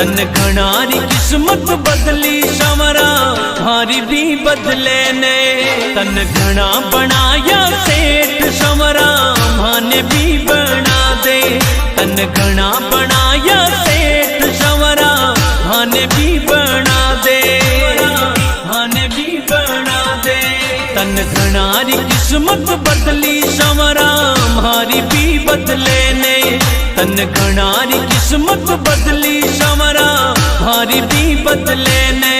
तन घणारी किस्मत बदली संवरा हारी भी बदले ने। तन घना बनाया सेठ संवरा माने भी बना दे। तन घना बनाया सेठ संवरा माने भी बना दे, माने भी बना दे। तन घणारी किस्मत बदली संवरा मारी भी बदले ने। तन घणारी किस्मत बदली संवरा हारी भी बदले ने।